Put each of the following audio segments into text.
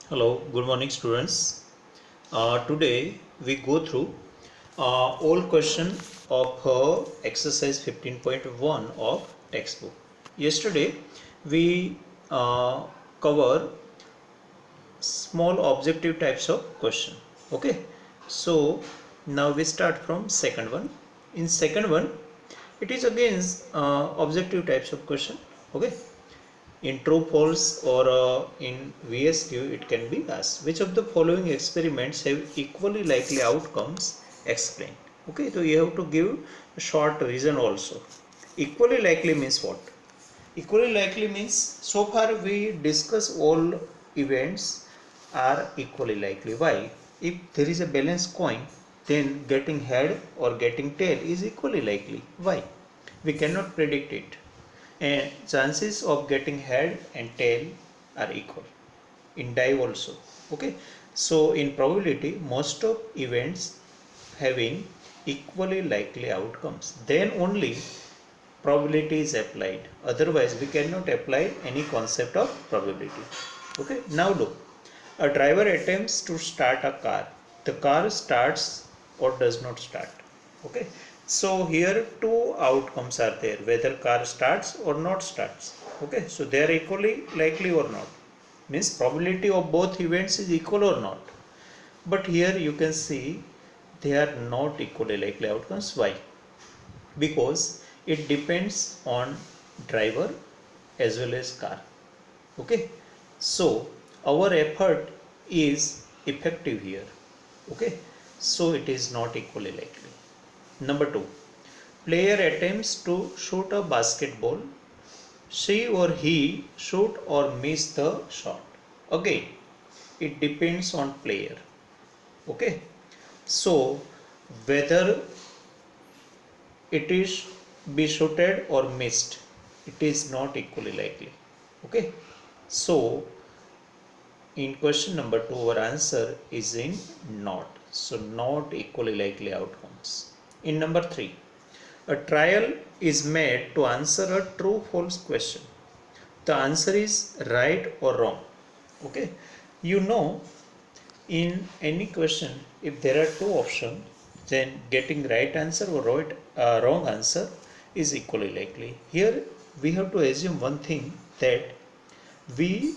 Hello, good morning students. Today we go through all question of exercise 15.1 of textbook. Yesterday we cover small objective types of question. Okay, so now we start from second one. In second one, it is again objective types of question. Okay, in true false or in VSQ it can be asked which of the following experiments have equally likely outcomes, explain. Okay, so you have to give a short reason also. Equally likely means what? Equally likely means so far we discuss all events are equally likely. Why? If there is a balanced coin, then getting head or getting tail is equally likely. Why? We cannot predict it, and chances of getting head and tail are equal in die also. Okay, so in probability most of events having equally likely outcomes, then only probability is applied, otherwise we cannot apply any concept of probability. Okay, now look, a driver attempts to start a car. The car starts or does not start. Okay, so here two outcomes are there, whether car starts or not starts. Okay, so they are equally likely or not, means probability of both events is equal or not. But here you can see they are not equally likely outcomes. Why? Because it depends on driver as well as car. Okay, so our effort is effective here. Okay, so it is not equally likely. Number 2, player attempts to shoot a basketball. She or he shoot or miss the shot. Again, it depends on player. Okay, so whether it is be shooted or missed, it is not equally likely. Okay, so in question number 2 our answer is in not, so not equally likely outcomes. In number 3, a trial is made to answer a true false question. The answer is right or wrong. Okay, you know, in any question if there are two options, then getting right answer or wrong answer is equally likely. Here we have to assume one thing, that we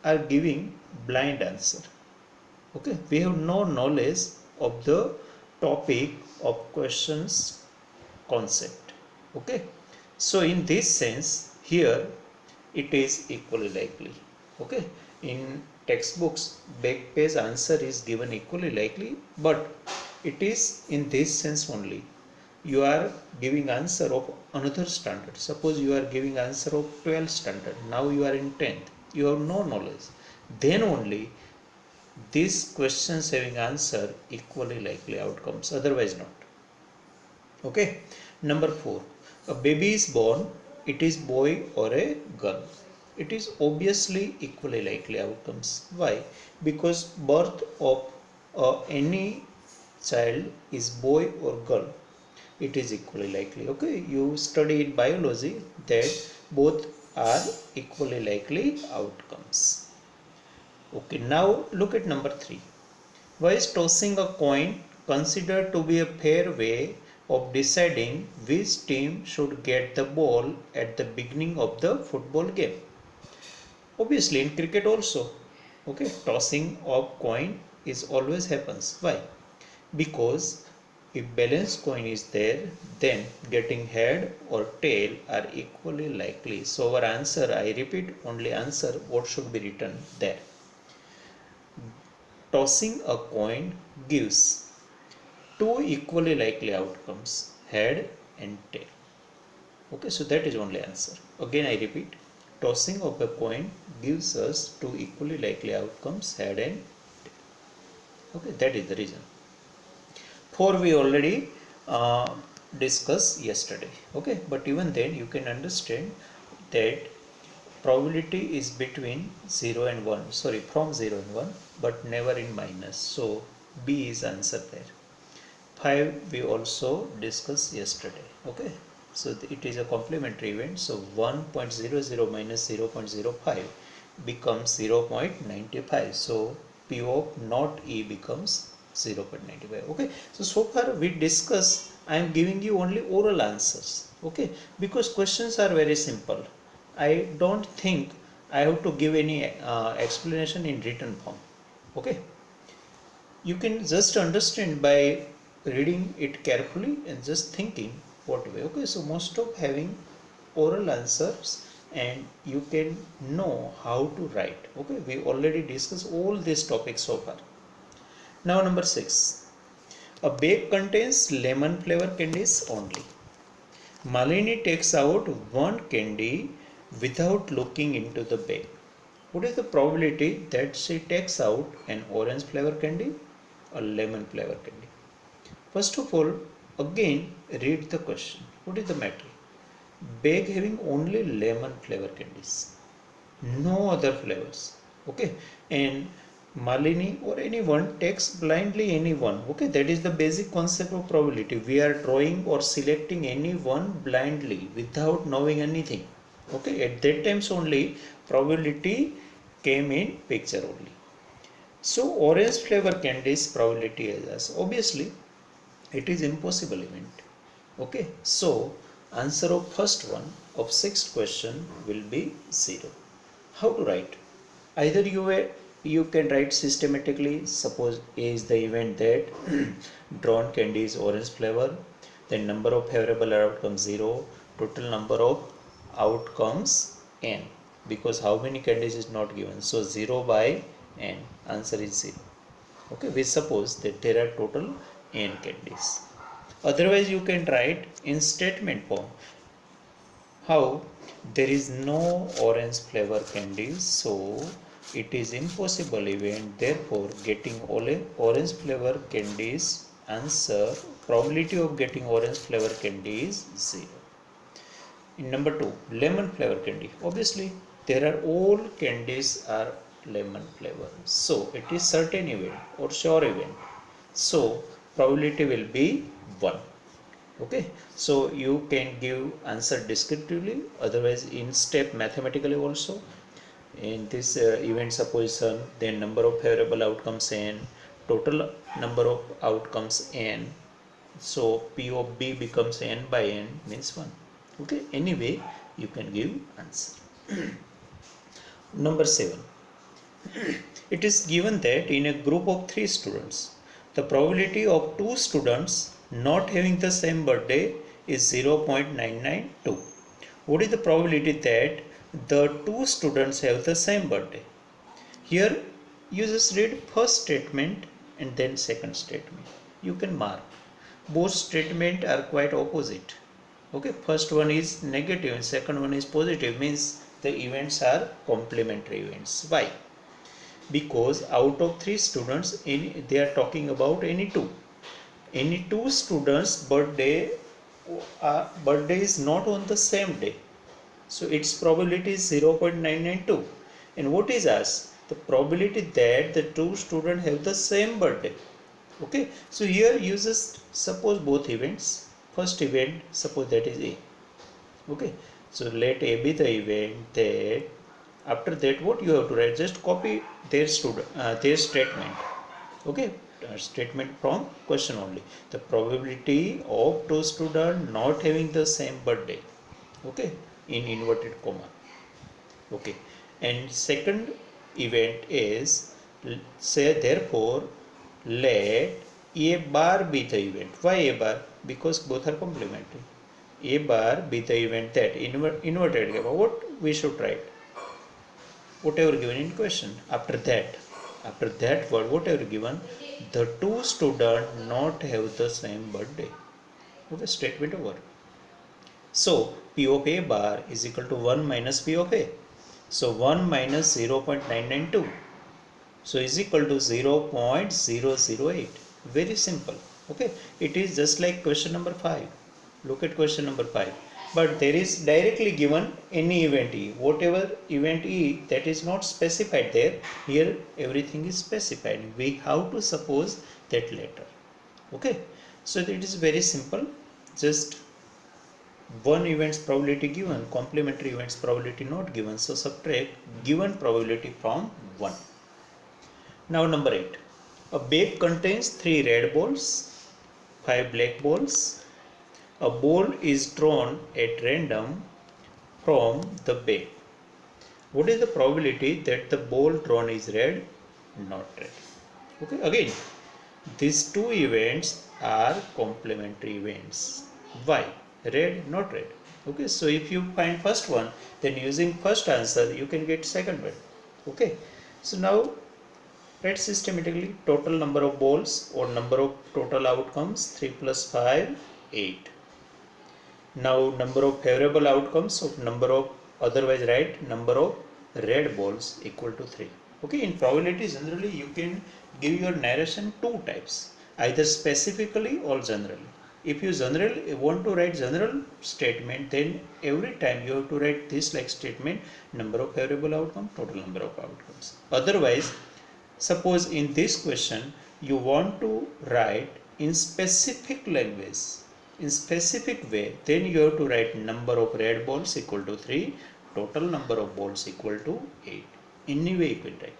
are giving blind answer. Okay, we have no knowledge of the topic of questions concept. Okay, so in this sense here it is equally likely. Okay, in textbooks back page answer is given equally likely, but it is in this sense only. You are giving answer of another standard. Suppose you are giving answer of 12th standard, now you are in 10th, you have no knowledge, then only these questions having answer equally likely outcomes, otherwise not. Okay, number 4, a baby is born, it is boy or a girl. It is obviously equally likely outcomes. Why? Because birth of any child is boy or girl, it is equally likely. Okay, you study in biology that both are equally likely outcomes. Okay, now look at number 3. Why is tossing a coin considered to be a fair way of deciding which team should get the ball at the beginning of the football game? Obviously, in cricket also, okay, tossing of coin is always happens. Why? Because if balanced coin is there, then getting head or tail are equally likely. So our answer, I repeat, only answer what should be written there. Tossing a coin gives two equally likely outcomes, head and tail. Okay, so that is only answer. Again I repeat, tossing of a coin gives us two equally likely outcomes, head and tail. Okay, that is the reason. 4 we already discussed yesterday. Okay, but even then you can understand that probability is between 0 and 1, sorry, from 0 and 1, but never in minus, so B is answer there. 5 we also discussed yesterday. Okay, so it is a complementary event, so 1.00 minus 0.05 becomes 0.95. So P of not E becomes 0.95. Okay, so far we discuss. I am giving you only oral answers. Okay, because questions are very simple. I don't think I have to give any explanation in written form. Okay, you can just understand by reading it carefully and just thinking what way. Okay, so most of having oral answers and you can know how to write. Okay, we already discussed all these topics so far. Now number 6, a bag contains lemon flavor candies only. Malini takes out one candy without looking into the bag. What is the probability that she takes out an orange flavor candy or lemon flavor candy? First of all, again read the question. What is the matter? Bag having only lemon flavor candies, no other flavors. Okay, and Malini or anyone takes blindly anyone. Okay, that is the basic concept of probability. We are drawing or selecting anyone blindly without knowing anything. Okay, at that times only probability came in picture only. So orange flavor candies probability is as obviously it is impossible event. Okay, so answer of first one of sixth question will be 0. How to write? Either you can write systematically. Suppose A is the event that drawn candy is orange flavor, then number of favorable outcomes 0, total number of outcomes n, because how many candies is not given, so 0 by n, answer is 0. Okay, we suppose that there are total n candies. Otherwise you can write in statement form. How? There is no orange flavor candy, so it is impossible event. Therefore, getting orange flavor candies answer probability of getting orange flavor candy is 0. In number 2, lemon flavor candy. Obviously, there are all candies are lemon flavor. So it is certain event or sure event. So probability will be 1. Okay, so you can give answer descriptively, otherwise in step mathematically also. In this event supposition, then number of favorable outcomes n, total number of outcomes n, so P of B becomes n by n means 1. Okay, anyway you can give answer. Number 7, it is given that in a group of 3 students, the probability of 2 students not having the same birthday is 0.992. What is the probability that the 2 students have the same birthday? Here you just read first statement and then second statement. You can mark. Both statements are quite opposite. Okay, first one is negative and second one is positive, means the events are complementary events. Why? Because out of 3 students, they are talking about any two students birthday is not on the same day, so its probability is 0.992. And what is asked? The probability that the two students have the same birthday. Okay, so here you just suppose both events. First event, suppose that is A. Okay, so let A be the event. That after that what you have to write, just copy their statement. Okay, statement from question only. The probability of two students not having the same birthday. Okay, in inverted comma. Okay, and second event is, say therefore let A bar be the event. Why A bar? Because both are complementary. A bar be the event that inverted gamma. What we should write? Whatever given in question. After that word, whatever given, the two students not have the same birthday. Okay, statement over. So P of A bar is equal to 1 minus P of A. So 1 minus 0.992. So is equal to 0.008. Very simple. Okay, it is just like question number 5. Look at question number 5. But there is directly given any event E. Whatever event E that is not specified there, here everything is specified. We have to suppose that later. Okay, so it is very simple. Just one event's probability given, complementary event's probability not given. So subtract given probability from 1. Now number 8. A bag contains 3 red balls, 5 black balls. A ball is drawn at random from the bag. What is the probability that the ball drawn is red, not red? Okay, again, these two events are complementary events. Why? Red, not red. Okay, so if you find first one, then using first answer, you can get second one. Okay, so now write systematically total number of balls or number of total outcomes 3 plus 5, 8. Now number of favorable outcomes of number of otherwise right number of red balls equal to 3. Okay, in probability generally you can give your narration two types, either specifically or generally. If you generally want to write general statement, then every time you have to write this like statement, number of favorable outcome, total number of outcomes. Otherwise, suppose in this question you want to write in specific language, in specific way, then you have to write number of red balls equal to 3, total number of balls equal to 8. Anyway you can write.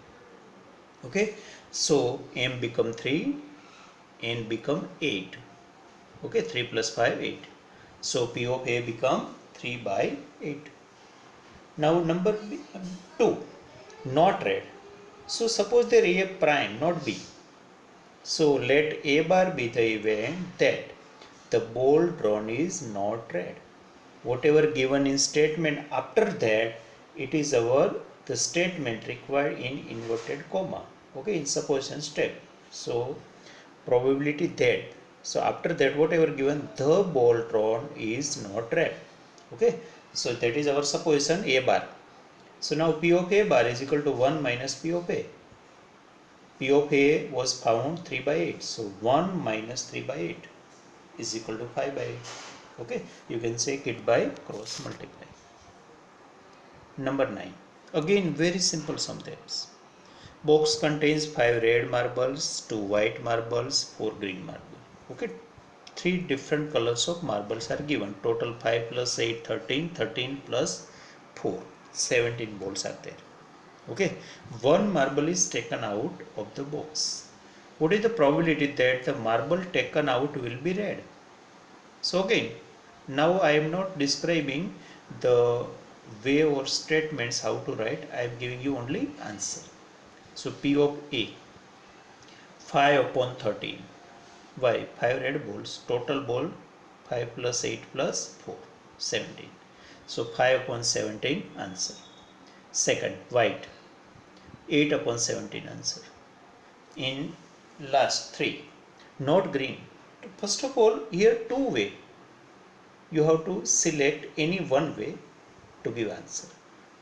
Okay, so m become 3, n become 8. Okay, 3 plus 5, 8. So p of a become 3 by 8. Now number 2, not red. So suppose there A prime, not B. So let A bar be the event that the ball drawn is not red. Whatever given in statement after that, it is our the statement required in inverted comma. Okay, in supposition step. So probability that. So after that, whatever given, the ball drawn is not red. Okay, so that is our supposition A bar. So now P of A bar is equal to 1 minus P of A. P of A was found 3 by 8. So 1 minus 3 by 8 is equal to 5 by 8. Okay, you can check it by cross multiply. Number 9. Again, very simple sometimes. Box contains 5 red marbles, 2 white marbles, 4 green marbles. Okay, 3 different colors of marbles are given. Total 5 plus 8, 13, 13 plus 4, 17 balls are there. Okay, one marble is taken out of the box. What is the probability that the marble taken out will be red? So again, now I am not describing the way or statements how to write. I am giving you only answer. So P of A, 5 upon 13. Why? 5 red balls. Total ball 5 plus 8 plus 4, 17. So 5 upon 17 answer. Second, white. 8 upon 17 answer. In last 3, not green. First of all, here two way. You have to select any one way to give answer.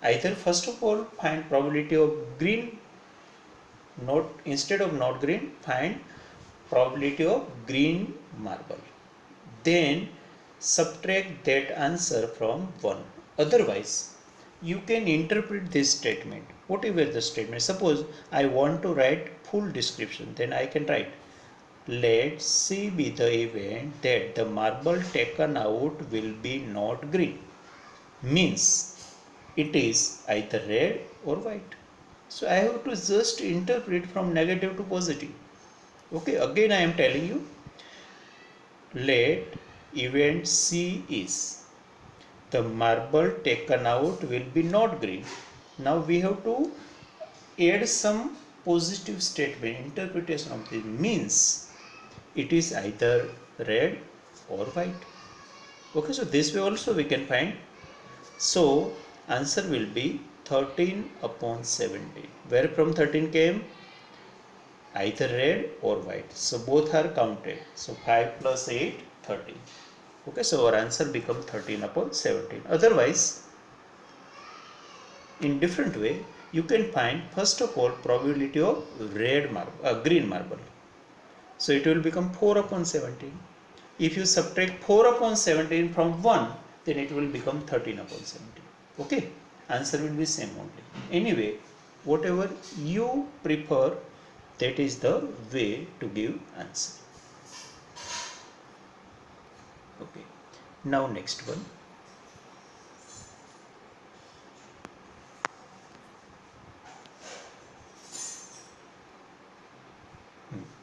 Either first of all find probability of green, not instead of not green, find probability of green marble. Then subtract that answer from 1. Otherwise, you can interpret this statement, whatever the statement. Suppose I want to write full description, then I can write, let C be the event that the marble taken out will be not green. Means it is either red or white. So I have to just interpret from negative to positive. Okay, again I am telling you, let event C is the marble taken out will be not green. Now we have to add some positive statement, interpretation of this means it is either red or white. Okay, so this way also we can find. So answer will be 13 upon 17. Where from 13 came? Either red or white. So both are counted. So 5 plus 8, 13. Okay, so our answer becomes 13 upon 17. Otherwise, in different way, you can find first of all probability of red marble, green marble. So it will become 4 upon 17. If you subtract 4 upon 17 from 1, then it will become 13 upon 17. Okay, answer will be same only. Anyway, whatever you prefer, that is the way to give answer. Okay, now next one.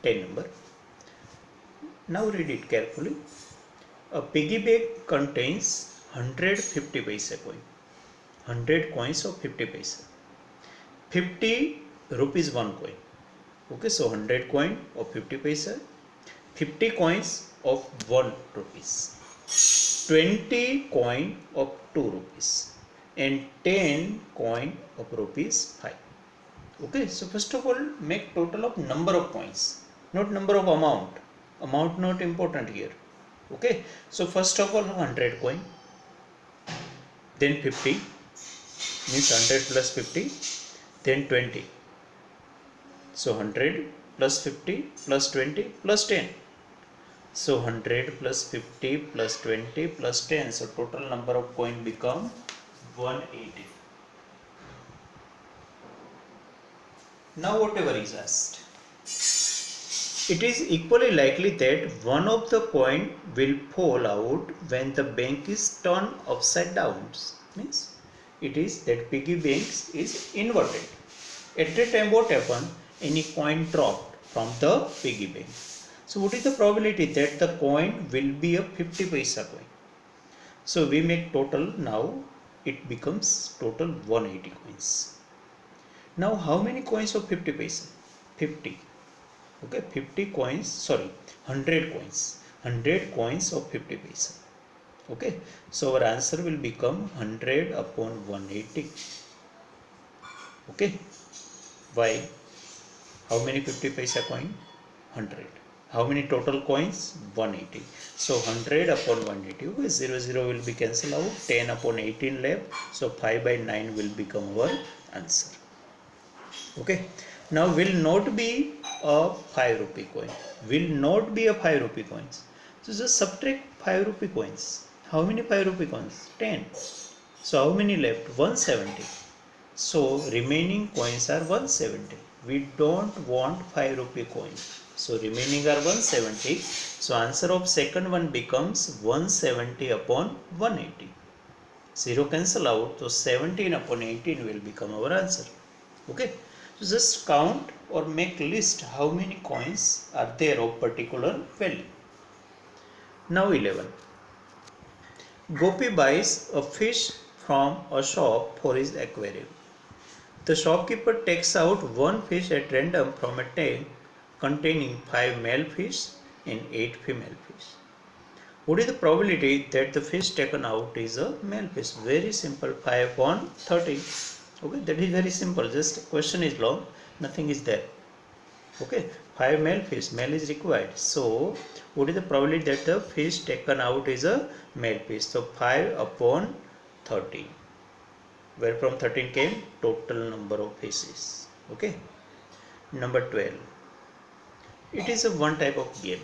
10 number. Now read it carefully. A piggy bank contains 150 paise coin. 100 coins of 50 paise. 50 rupees one coin. Okay, so 100 coin of 50 paise. 50 coins of 1 rupees. 20 coin of 2 rupees. And 10 coin of rupees 5. Okay, so first of all make total of number of coins, not number of amount. Amount not important here. Okay, so first of all 100 coin, then 50 means 100 plus 50, then 20. So 100 plus 50 plus 20 plus 10. So 100 plus 50 plus 20 plus 10. So total number of coin become 180. Now whatever is asked, it is equally likely that one of the coin will fall out when the bank is turned upside down. Means it is that piggy bank is inverted. At that time what happened? Any coin dropped from the piggy bank. So what is the probability that the coin will be a 50 paisa coin? So we make total now, it becomes total 180 coins. Now how many coins of 50 paisa? 50. Okay, 50 coins, sorry, 100 coins. 100 coins of 50 paisa. Okay, so our answer will become 100 upon 180. Okay, why? How many 50 paisa coin? 100. How many total coins? 180. So 100 upon 180. Okay, 0, 0 will be cancelled out. 10 upon 18 left. So 5 by 9 will become our answer. Okay. Now will not be a 5 rupee coin. Will not be a 5 rupee coins. So just subtract 5 rupee coins. How many 5 rupee coins? 10. So how many left? 170. So remaining coins are 170. We don't want 5 rupee coins. So remaining are 170. So answer of second one becomes 170 upon 180. 0 cancel out. So 17 upon 18 will become our answer. Okay. So just count or make list how many coins are there of particular value. Now 11. Gopi buys a fish from a shop for his aquarium. The shopkeeper takes out one fish at random from a tank containing 5 male fish and 8 female fish. What is the probability that the fish taken out is a male fish? Very simple, 5 upon 13. Okay, that is very simple. Just question is long, nothing is there. Okay, 5 male fish, male is required. So, what is the probability that the fish taken out is a male fish? So, 5 upon 13. Where from 13 came? Total number of fishes. Okay. Number 12. It is a one type of game.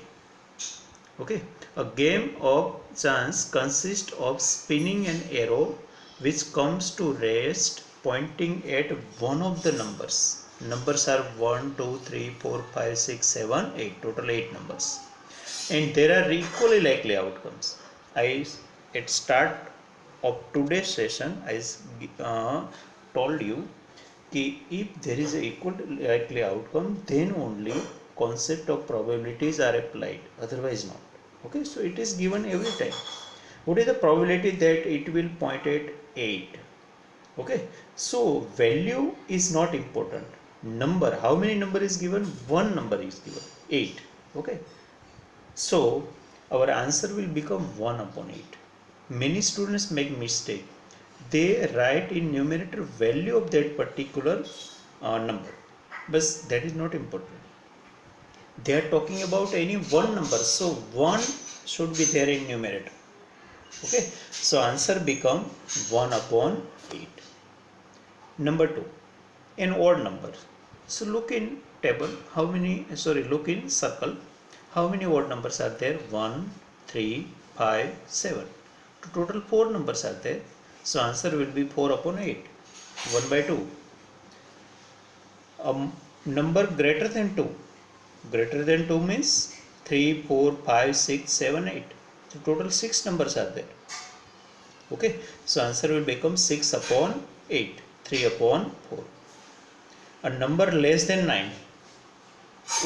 Okay. A game of chance consists of spinning an arrow which comes to rest pointing at one of the numbers. Numbers are 1, 2, 3, 4, 5, 6, 7, 8. Total 8 numbers. And there are equally likely outcomes. At start of today's session, I told you that if there is an equal likely outcome, then only concept of probabilities are applied, otherwise not. Okay, so it is given every time. What is the probability that it will point at 8? Okay, so value is not important. Number, how many number is given? One number is given, 8. Okay, so our answer will become 1 upon 8. Many students make mistake. They write in numerator value of that particular number, but that is not important. They are talking about any one number, so 1 should be there in numerator. Okay, so answer become 1 upon 8. Number 2, an odd number. So look in table, look in circle, how many odd numbers are there? 1, 3, 5, 7. Total 4 numbers are there. So answer will be 4 upon 8. 1 by 2. A number greater than 2. Greater than 2 means 3, 4, 5, 6, 7, 8. So total 6 numbers are there. Okay. So answer will become 6 upon 8. 3 upon 4. A number less than 9.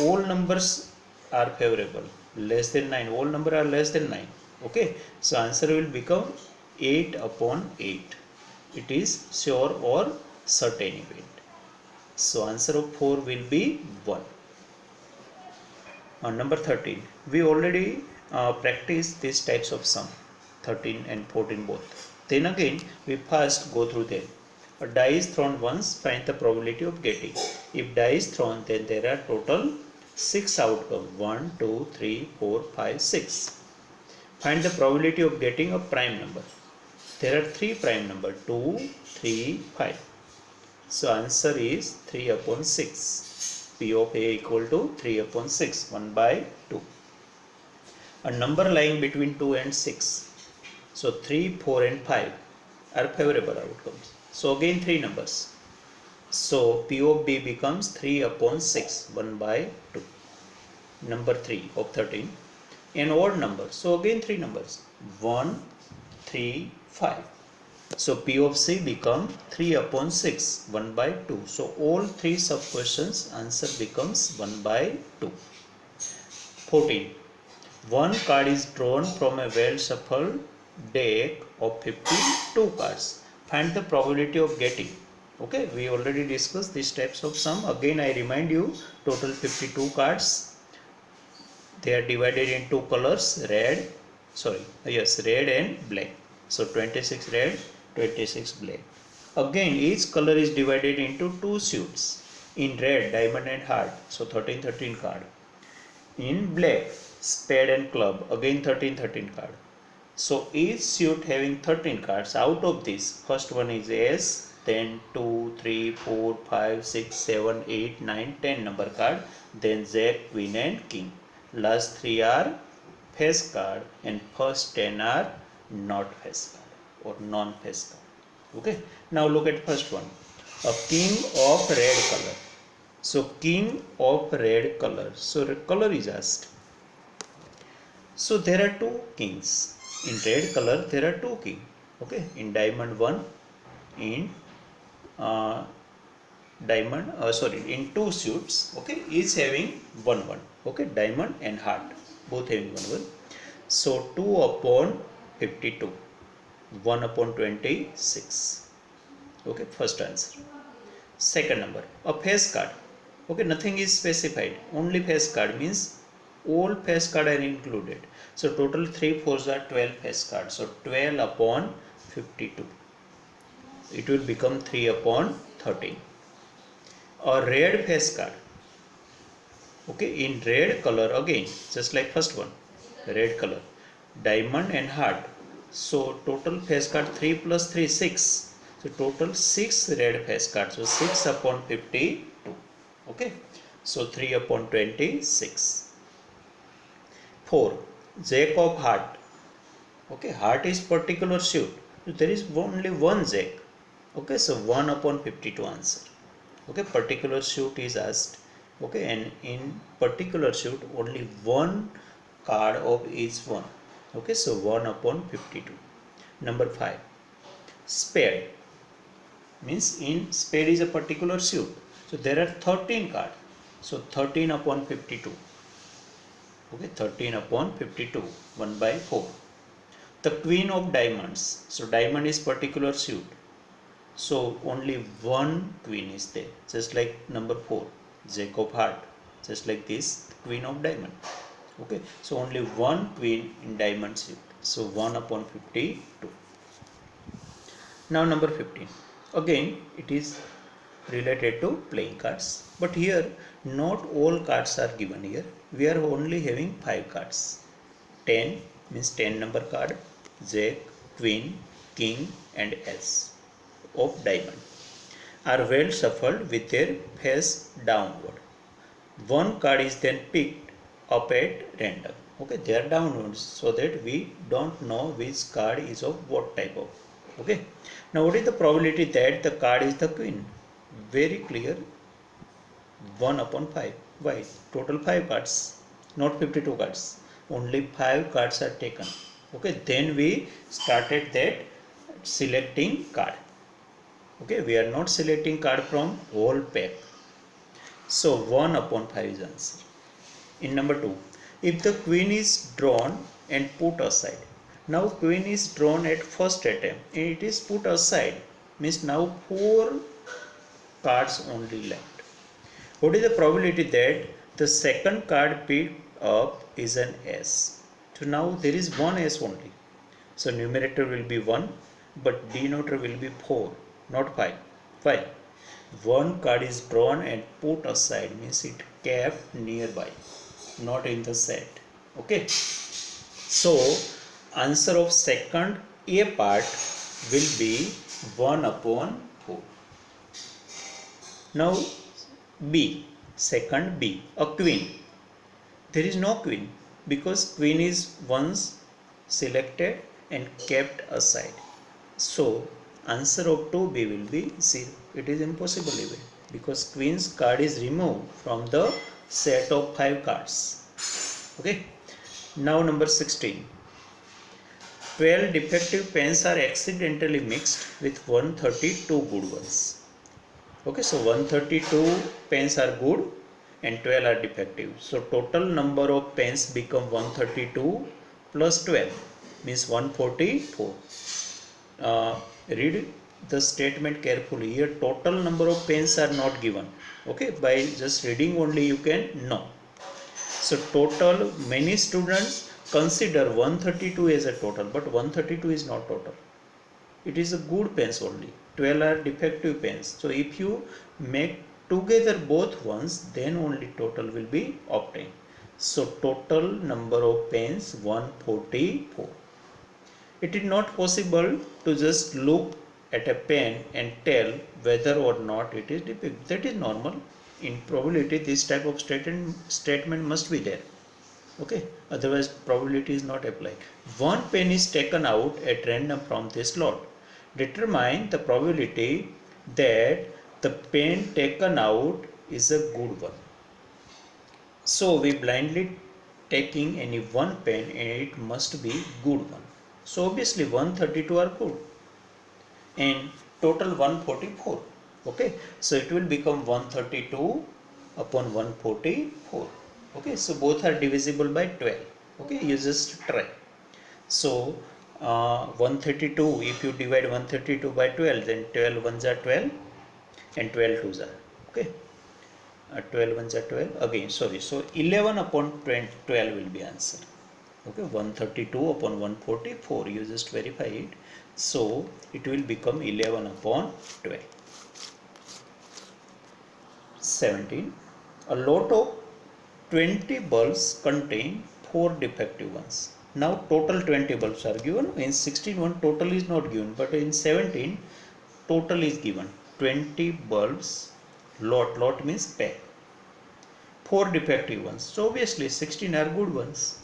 all numbers are favorable, less than 9, all numbers are less than 9. Okay, so answer will become 8 upon 8. It is sure or certain event. So answer of 4 will be 1. Number 13, we already practiced these types of sum, 13 and 14 both. Then again we first go through them. A die is thrown once, find the probability of getting. If die is thrown, then there are total 6 outcomes, 1, 2, 3, 4, 5, 6. Find the probability of getting a prime number. There are 3 prime numbers, 2, 3, 5. So answer is 3 upon 6. P of A equal to 3 upon 6, 1 by 2. A number lying between 2 and 6. So 3, 4 and 5 are favorable outcomes. So again 3 numbers. So P of B becomes 3 upon 6, 1 by 2. Number 3 of 13. An odd number. So again 3 numbers. 1, 3, 5. So P of C become 3 upon 6, 1 by 2. So all 3 sub questions answer becomes 1 by 2. 14. One card is drawn from a well shuffled deck of 52 cards. Find the probability of getting. Okay, we already discussed these types of sum. Again I remind you, total 52 cards. They are divided in two colors, red and black. So 26 red, 26 black. Again each color is divided into two suits. In red, diamond and heart, so 13 13 card. In black, spade and club, again 13 13 card. So each suit having 13 cards. Out of this, first one is S, then 2, 3, 4, 5, 6, 7, 8, 9, 10 number card, then Jack, Queen and King. Last 3 are face card and first 10 are not face card or non-face card. Okay, now look at first one. A king of red color. So king of red color. So red color is asked. So there are two kings. In red color there are two kings. Okay, in diamond one, in in two suits. Okay, each having 1 1. Okay, diamond and heart, both having 1 1. So 2 upon 52, 1 upon 26. Okay, first answer. Second number, a face card. Okay, nothing is specified, only face card means all face card are included. So total 3 4s are 12 face cards. So 12 upon 52, it will become 3 upon 13. A red face card. Okay, in red color again, just like first one, red color, diamond and heart. So total face card 3 plus 3 6. So total 6 red face cards. So 6 upon 52. Okay, so 3 upon 26. 4. Jack of heart. Okay, heart is particular suit. So there is only one jack. Okay, so 1 upon 52 answer. Okay, particular suit is asked. Okay, and in particular suit only one card of each one. Okay, so 1 upon 52. Number 5. Spade. Means in spade is a particular suit. So there are 13 cards. So 13 upon 52. Okay, 13 upon 52, 1 by 4. The queen of diamonds. So diamond is particular suit. So only one queen is there. Just like number 4, Jack of heart. Just like this, queen of diamond. Okay, so only one queen in diamond suit. So 1 upon 52. Now number 15. Again it is related to playing cards, but here not all cards are given here. We are only having 5 cards. 10 means 10 number card, Jack, Queen, King and S of diamond are well shuffled with their face downward. One card is then picked up at random. Okay, they are downwards, so that we don't know which card is of what type of. Okay, now what is the probability that the card is the queen? Very clear, 1 upon 5. Why? Total 5 cards, not 52 cards. Only 5 cards are taken. Okay, then we started that selecting card. Okay, we are not selecting card from whole pack. So 1 upon 5 is answer. In number 2, if the queen is drawn and put aside. Now queen is drawn at first attempt and it is put aside, means now 4 cards only left. What is the probability that the second card picked up is an S? So now there is one S only. So numerator will be 1, but denominator will be 4, not 5. Why? One card is drawn and put aside, means it kept nearby, not in the set. Okay. So answer of second A part will be 1 upon 4. Now B, second B, a queen. There is no queen because queen is once selected and kept aside. So answer of 2B will be 0. It is impossible even because queen's card is removed from the set of 5 cards. Okay. Now number 16. 12 defective pens are accidentally mixed with 132 good ones. Okay, so 132 pens are good and 12 are defective. So total number of pens become 132 plus 12 means 144. Read the statement carefully. Here total number of pens are not given. Okay, by just reading only you can know. So total, many students consider 132 as a total, but 132 is not total. It is a good pens only. 12 are defective pens. So if you make together both ones, then only total will be obtained. So total number of pens 144. It is not possible to just look at a pen and tell whether or not it is defective. That is normal. In probability, this type of statement must be there. Okay, otherwise probability is not applied. One pen is taken out at random from this lot. Determine the probability that the pen taken out is a good one. So we blindly taking any one pen and it must be good one. So obviously 132 are good and total 144. Okay, so it will become 132 upon 144. Okay, so both are divisible by 12. Okay, you just try. So 132, if you divide 132 by 12, then 12 ones are 12 and 12 twos are. Okay, 12 ones are 12 again, sorry. So 11 upon 12 will be answer. Okay, 132 upon 144, you just verify it. So it will become 11 upon 12. 17. A lot of 20 bulbs contain 4 defective ones. Now total 20 bulbs are given. In 16 one total is not given, but in 17 total is given. 20 bulbs, lot means pack. 4 defective ones. So obviously 16 are good ones.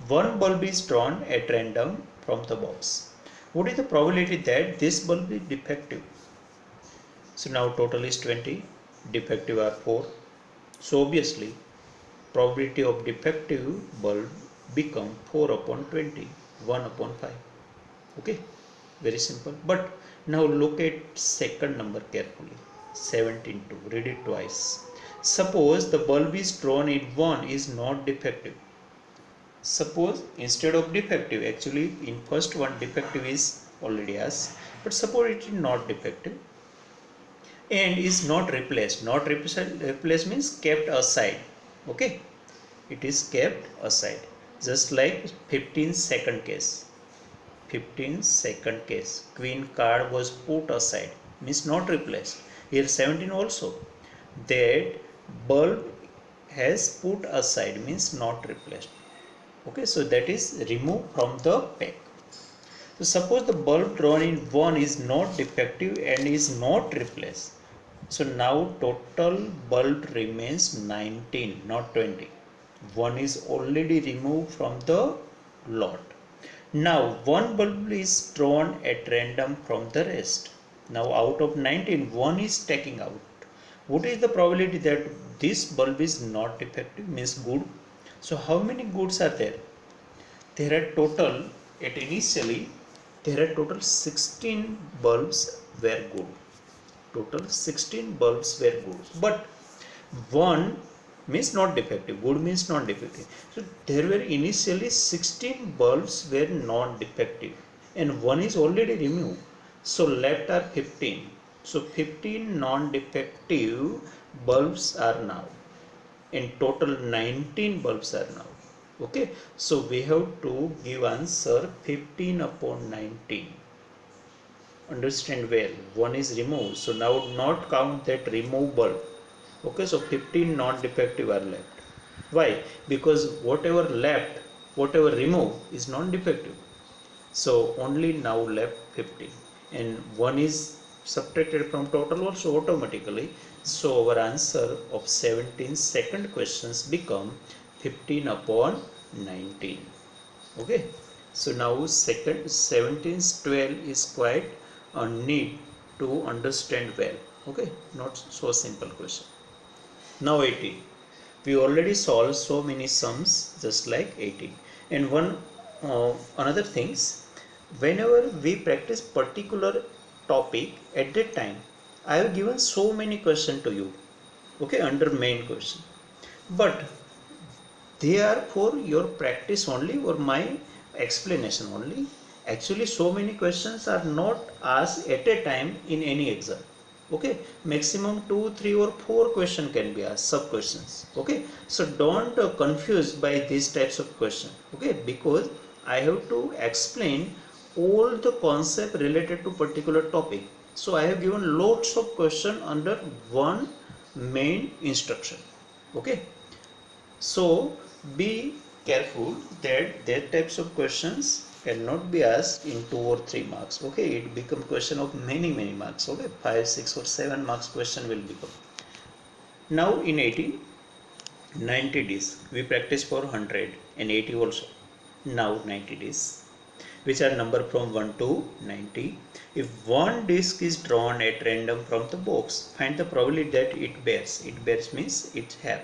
One bulb is drawn at random from the box. What is the probability that this bulb is defective? So now total is 20, defective are 4. So obviously probability of defective bulb become 4 upon 20, 1 upon 5. Okay, very simple. But now look at second number carefully. 17 2, read it twice. Suppose the bulb is drawn in 1 is not defective. Suppose instead of defective, actually in first one defective is already asked, but suppose it is not defective and is not replaced. Not replaced means kept aside. Okay, it is kept aside, just like 15-second case. 15-second case, queen card was put aside, means not replaced. Here 17 also, that bulb has put aside means not replaced. Okay, so that is removed from the pack. So suppose the bulb drawn in 1 is not defective and is not replaced. So now total bulb remains 19, not 20. 1 is already removed from the lot. Now one bulb is drawn at random from the rest. Now out of 19, 1 is taking out. What is the probability that this bulb is not defective, means good? So how many goods are there? There are total, there are total 16 bulbs were good. Total 16 bulbs were good. But 1 means not defective, good means non defective. So there were initially 16 bulbs were non defective and one is already removed. So left are 15. So 15 non defective bulbs are now. In total 19 bulbs are now. Okay, so we have to give answer 15 upon 19. Understand well, one is removed, so now not count that remove bulb. Okay, so 15 non-defective are left. Why? Because whatever left, whatever removed is non-defective, so only now left 15 and one is subtracted from total also automatically. So our answer of 17 second questions become 15 upon 19. Okay, so now second 17 12 is quite a need to understand well. Okay, not so simple question. Now 18, we already solved so many sums just like 18. And one another things, whenever we practice particular topic at that time, I have given so many questions to you, okay, under main question, but they are for your practice only or my explanation only. Actually so many questions are not asked at a time in any exam. Okay, maximum 2 3 or 4 question can be asked, sub questions. Okay, so don't confuse by these types of question. Okay, because I have to explain all the concept related to particular topic, so I have given lots of question under one main instruction. Okay, so be careful that that types of questions cannot be asked in 2 or 3 marks. Okay, it become question of many marks. Okay, 5 6 or 7 marks question will become. Now in 18 90 days we practice for 100 and 80 also. Now 90 days which are number from 1 to 90. If one disc is drawn at random from the box, find the probability that it bears. It bears means it have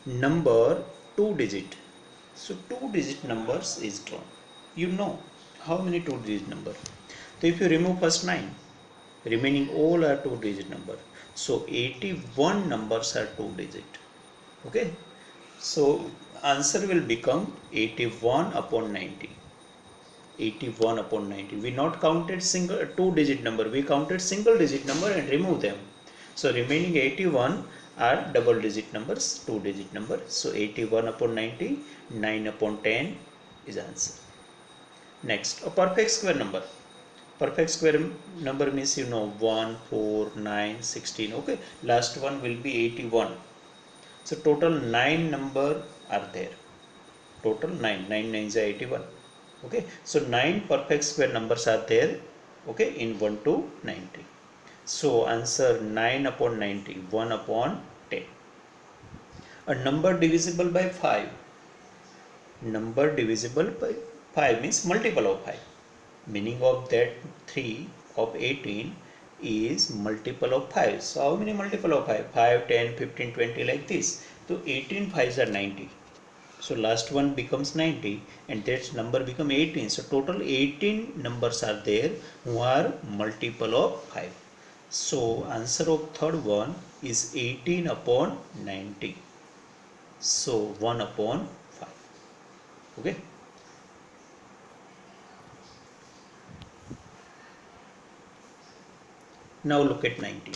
number 2 digit. So 2 digit numbers is drawn. You know how many 2 digit number. So if you remove first 9, remaining all are 2 digit number. So 81 numbers are 2 digit. Okay, so answer will become 81 upon 90. 81 upon 90. We not counted single 2 digit number, we counted single digit number and remove them. So remaining 81 are double digit numbers, 2 digit number. So 81 upon 90, 9 upon 10 is answer. Next, a perfect square number. Perfect square number means you know 1 4 9 16. Okay, last one will be 81. So total 9 number are there. Total 9 9 is 81. Okay, so 9 perfect square numbers are there. Okay, in 1 to 90. So answer 9 upon 90, 1 upon 10. A number divisible by 5. Number divisible by 5 means multiple of 5. Meaning of that 3 of 18 is multiple of 5. So how many multiple of 5? 5, 10, 15, 20 like this. So 18 5s are 90. So last one becomes 90 and that number become 18. So total 18 numbers are there who are multiple of 5. So answer of third one is 18 upon 90. So 1 upon 5. Okay. Now look at 19.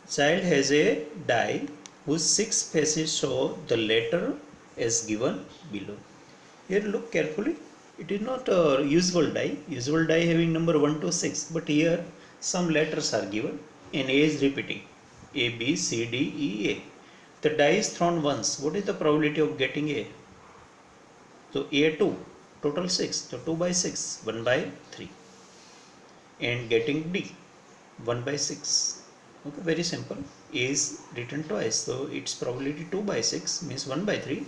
Child has a die whose 6 faces show the letter as given below. Here look carefully. It is not a usual die. Usual die having number 1 to 6. But here some letters are given and A is repeating. A, B, C, D, E, A. The die is thrown once. What is the probability of getting A? So A 2. Total 6. So 2 by 6. 1 by 3. And getting D. 1 by 6. Okay, very simple. A is written twice, so its probability 2 by 6 means 1 by 3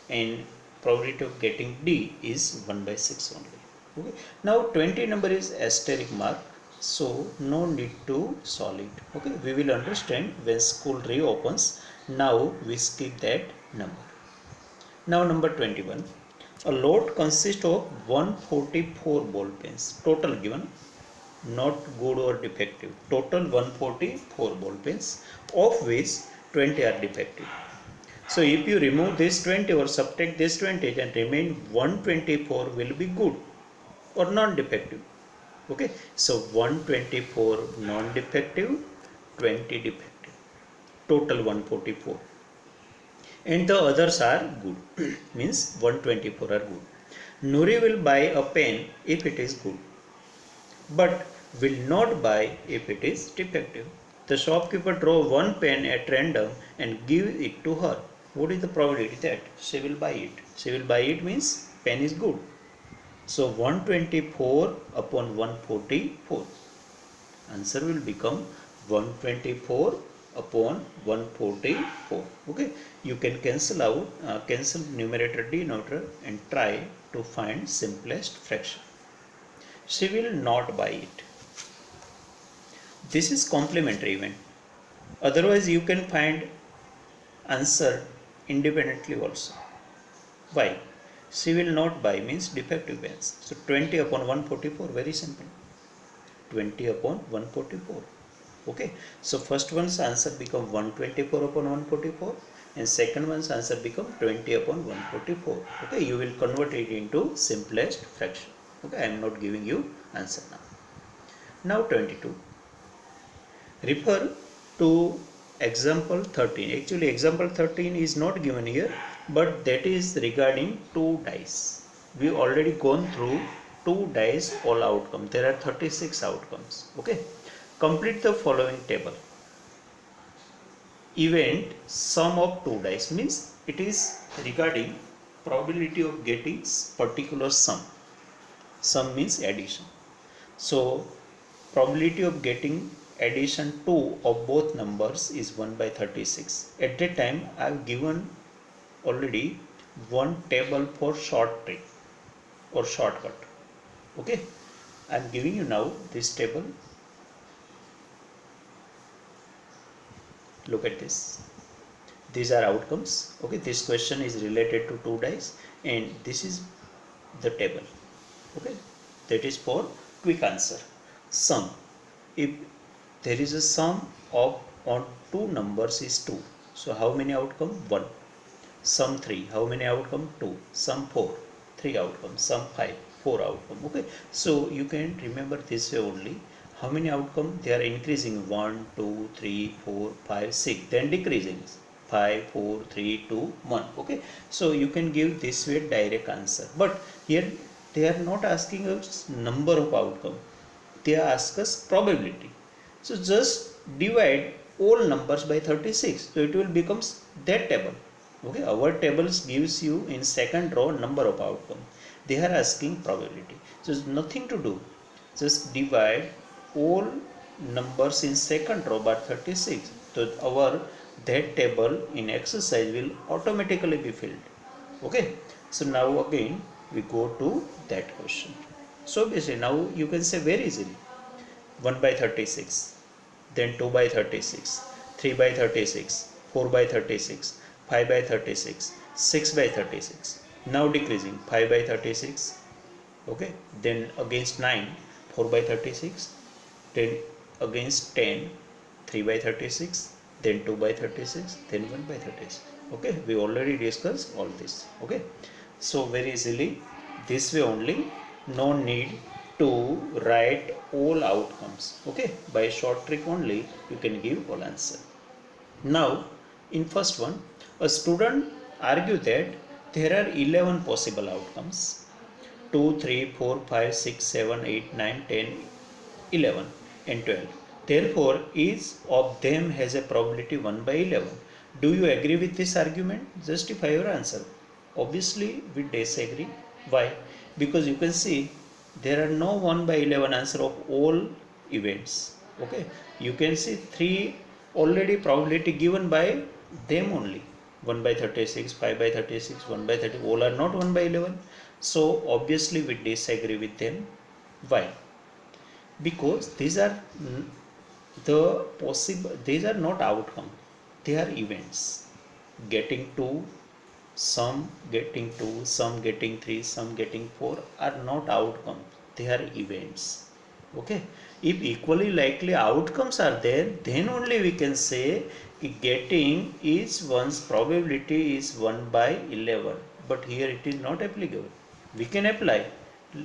and probability of getting D is 1 by 6 only. Okay. Now 20 number is asterisk mark, so no need to solve it. Okay, we will understand when school reopens. Now we skip that number. Now number 21. A lot consists of 144 ball pens. Total given not good or defective. Total 144 ball pens, of which 20 are defective. So if you remove this 20 or subtract this 20, then remain 124 will be good or non-defective. Okay, so 124 non-defective, 20 defective, total 144, and the others are good. Means 124 are good. Nuri will buy a pen if it is good, but will not buy if it is defective. The shopkeeper draw one pen at random and give it to her. What is the probability that she will buy it? She will buy it means pen is good. So 124 upon 144. Answer will become 124 upon 144. Okay, you can cancel out, cancel numerator denominator and try to find simplest fraction. She will not buy it. This is complementary event. Otherwise, you can find answer independently also. Why? She will not buy means defective pens. So 20 upon 144, very simple. 20 upon 144. Okay. So first one's answer become 124 upon 144 and second one's answer become 20 upon 144. Okay. You will convert it into simplest fraction. Okay. I am not giving you answer now. Now 22. Refer to example 13. Actually example 13 is not given here, but that is regarding 2 dice. We already gone through 2 dice all outcome. There are 36 outcomes. Okay. Complete the following table. Event sum of 2 dice means it is regarding probability of getting particular sum. Sum means addition. So probability of getting addition 2 of both numbers is 1 by 36. At that time I have given already one table for short trick or shortcut. Okay, I am giving you now this table. Look at this. These are outcomes. Okay, this question is related to 2 dice and this is the table. Okay, that is for quick answer. Sum. If there is a sum of on 2 numbers is 2. So how many outcome? 1. Sum 3. How many outcome? 2. Sum 4. 3 outcome. Sum 5. 4 outcome. Okay. So you can remember this way only. How many outcome? They are increasing 1, 2, 3, 4, 5, 6. Then decreasing 5, 4, 3, 2, 1. Okay. So you can give this way direct answer. But here they are not asking us number of outcome. They ask us probability. So just divide all numbers by 36. So it will become that table. Okay, our tables gives you in second row number of outcome. They are asking probability. So it's nothing to do. Just divide all numbers in second row by 36. So our that table in exercise will automatically be filled. Okay. So now again we go to that question. So basically now you can say very easily 1 by 36. Then 2 by 36, 3 by 36, 4 by 36, 5 by 36, 6 by 36. Now decreasing 5 by 36. Okay. Then against 9, 4 by 36. Then against 10, 3 by 36. Then 2 by 36. Then 1 by 36. Okay. We already discussed all this. Okay. So very easily this way only. No need to write all outcomes. Okay, by short trick only you can give all answer. Now in first one, a student argue that there are 11 possible outcomes: 2, 3, 4, 5, 6, 7, 8, 9, 10, 11 and 12. Therefore each of them has a probability 1 by 11. Do you agree with this argument? Justify your answer. Obviously we disagree. Why? Because you can see there are no 1 by 11 answer of all events. Okay, you can see 3 already probability given by them only. 1 by 36, 5 by 36, 1 by 30, all are not 1 by 11. So obviously we disagree with them. Why? Because these are the possible, these are not outcome, they are events. Getting 2, some getting 2, some getting 3, some getting 4 are not outcomes, they are events. Okay, if equally likely outcomes are there, then only we can say getting each one's probability is 1 by 11. But here it is not applicable. We can apply.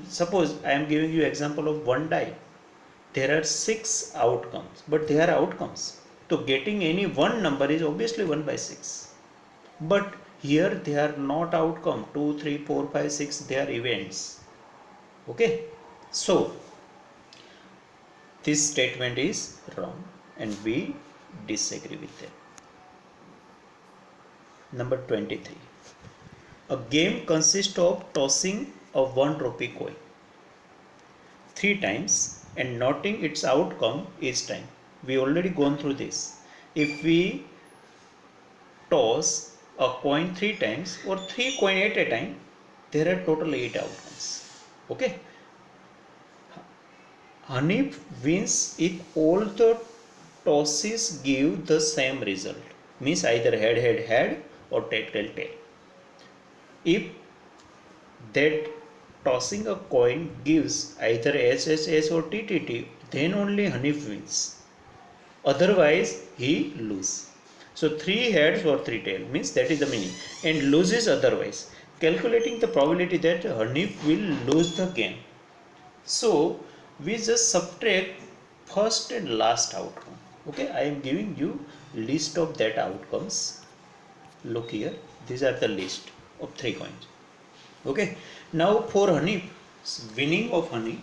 Suppose I am giving you example of one die. There are 6 outcomes, but they are outcomes. So getting any one number is obviously 1 by 6. But here they are not outcome. 2, 3, 4, 5, 6, they are events. Okay. So this statement is wrong and we disagree with them. Number 23. A game consists of tossing a 1 rupee coin 3 times and noting its outcome each time. We already gone through this. If we toss a coin 3 times or 3 coin at a time, there are total 8 outcomes. Okay. Hanif wins if all the tosses give the same result. Means either head or tail. If that tossing a coin gives either S or TTT, then only Hanif wins. Otherwise, he loses. So 3 heads or 3 tail means that is the meaning, and loses otherwise. Calculating the probability that Hanif will lose the game. So we just subtract first and last outcome. Okay, I am giving you list of that outcomes. Look here, these are the list of 3 coins. Okay, now for Hanif, winning of Hanif,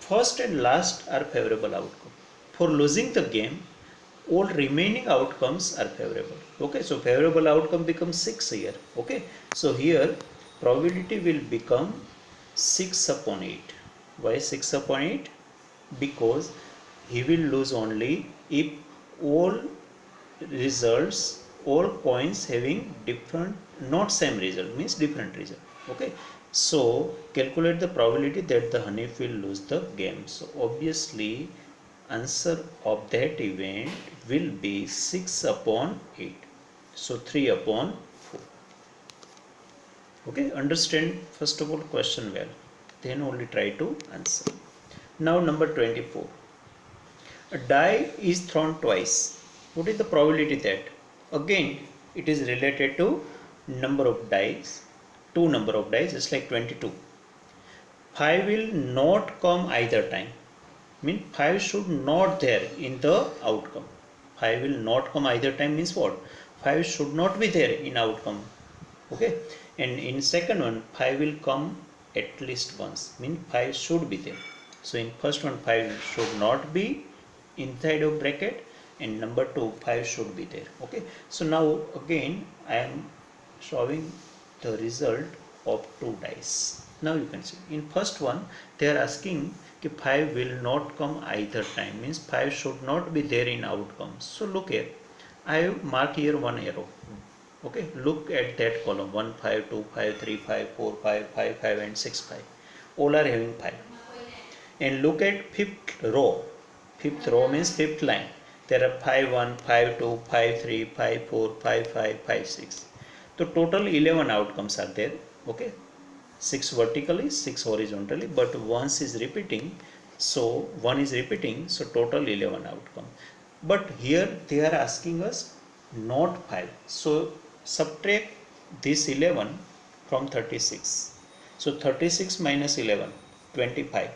first and last are favorable outcome. For losing the game, all remaining outcomes are favorable. Okay, so favorable outcome becomes 6 here. Okay, so here probability will become 6 upon 8. Why 6 upon 8? Because he will lose only if all results, all coins having different, not same result, means different result. Okay, so calculate the probability that the Hanif will lose the game. So obviously answer of that event will be 6 upon 8. So 3 upon 4. Okay, understand first of all question well, then only try to answer. Now number 24. A die is thrown twice. What is the probability that? Again, it is related to number of dice, 2 number of dice, just like 22. 5 will not come either time. Mean 5 should not there in the outcome. 5 will not come either time means what? 5 should not be there in outcome. Okay, and in second one 5 will come at least once, mean 5 should be there. So in first one 5 should not be inside of bracket, and number 2 5 should be there. Okay, so now again I am showing the result of 2 dice. Now you can see in first one they are asking if 5 will not come either time, means 5 should not be there in outcome. So look here, I have marked here one arrow. Okay, look at that column 1 5 2 5 3 5 4 5 5 5 and 6 5, all are having 5. And look at fifth row. Fifth row means fifth line. There are 5 1 5 2 5 3 5 4 5 5 5 6. So total 11 outcomes are there. Okay, 6 vertically, 6 horizontally, but once is repeating, so 1 is repeating, so total 11 outcome. But here they are asking us not 5, so subtract this 11 from 36. So 36 minus 11, 25.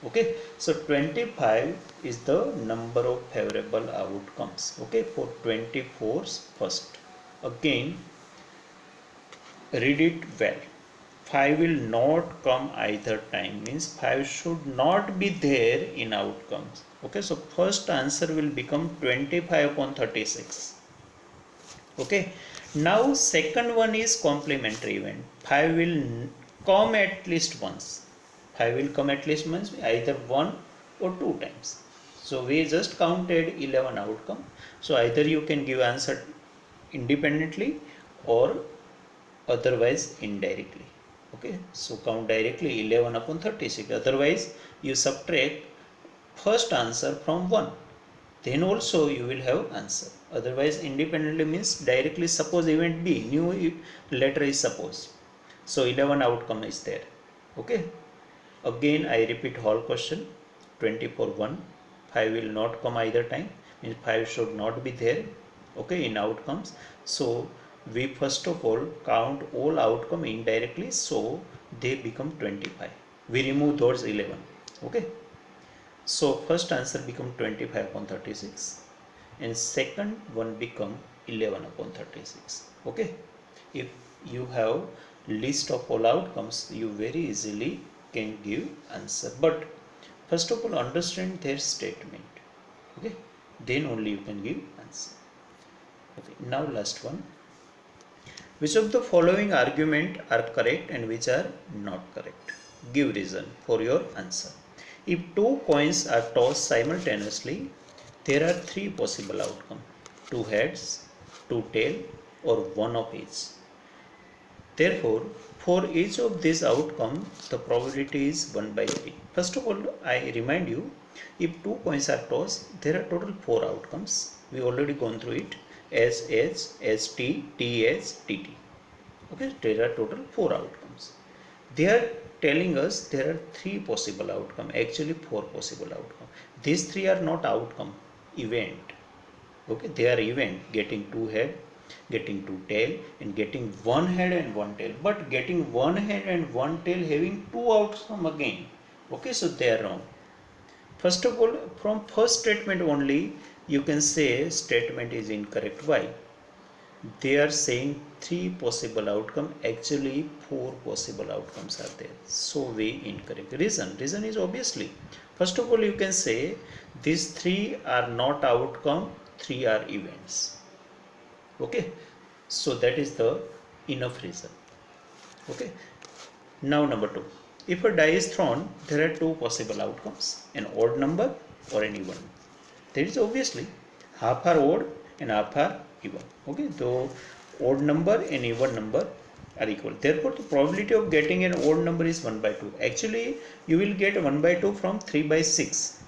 Okay, so 25 is the number of favorable outcomes. Okay, for 24's first. Again read it well. 5 will not come either time, means 5 should not be there in outcomes. Okay, so first answer will become 25 upon 36. Okay, now second one is complementary event. 5 will come at least once. 5 will come at least once, either 1 or 2 times. So we just counted 11 outcome. So either you can give answer independently or otherwise indirectly. Okay, so count directly 11 upon 36. Otherwise you subtract first answer from 1, then also you will have answer. Otherwise independently means directly. Suppose event B, new letter is supposed, so 11 outcome is there. Okay, again I repeat whole question. 20 for 1, 5 will not come either time, means 5 should not be there, okay, in outcomes. So we first of all count all outcome indirectly, so they become 25. We remove those 11, okay. So first answer become 25 upon 36 and second one become 11 upon 36, okay. If you have list of all outcomes, you very easily can give answer, but first of all understand their statement, okay, then only you can give answer, okay. Now last one, which of the following argument are correct and which are not correct? Give reason for your answer. If two coins are tossed simultaneously, there are three possible outcomes: two heads, two tails, or one of each. Therefore, for each of these outcomes, the probability is 1 by 3. First of all, I remind you, if two coins are tossed, there are total 4 outcomes. We already gone through it: SH, ST, TH, TT. Okay, there are total 4 outcomes. They are telling us there are 3 possible outcomes, actually 4 possible outcomes. These 3 are not outcome, event. Okay, they are event: getting two head, getting two tail, and getting one head and one tail. But getting one head and one tail having two outcome again, okay, so they are wrong. First of all, from first statement only you can say statement is incorrect. Why? They are saying 3 possible outcome, actually 4 possible outcomes are there, so way incorrect. Reason is obviously, first of all you can say these 3 are not outcome, 3 are events, okay. So that is the enough reason, okay. Now number 2, if a die is thrown, there are 2 possible outcomes: an odd number or an even. There is obviously half are odd and half are even, okay. So odd number and even number are equal, therefore the probability of getting an odd number is 1 by 2. Actually you will get 1 by 2 from 3 by 6,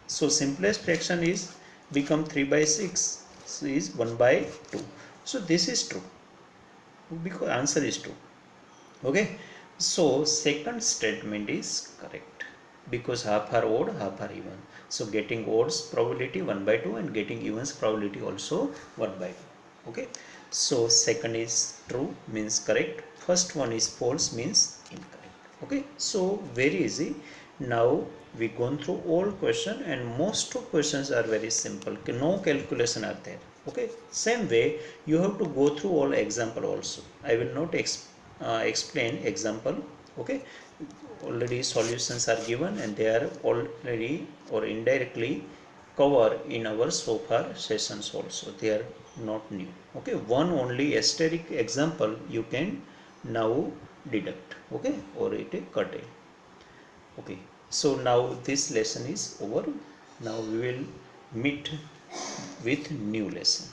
so simplest fraction is become 3 by 6, so is 1 by 2. So this is true, because answer is true, okay. So second statement is correct, because half are odd, half are even. So getting odds probability 1 by 2 and getting evens probability also 1 by 2, okay. So second is true, means correct. First one is false, means incorrect, okay. So very easy. Now we gone through all question, and most of questions are very simple, no calculation are there, okay. Same way you have to go through all example also. I will not explain example, okay. Already solutions are given and they are already or indirectly covered in our so far sessions also, they are not new, okay. One only asterisk example you can now deduct, okay, or it is curtail, okay. So now this lesson is over. Now we will meet with new lesson.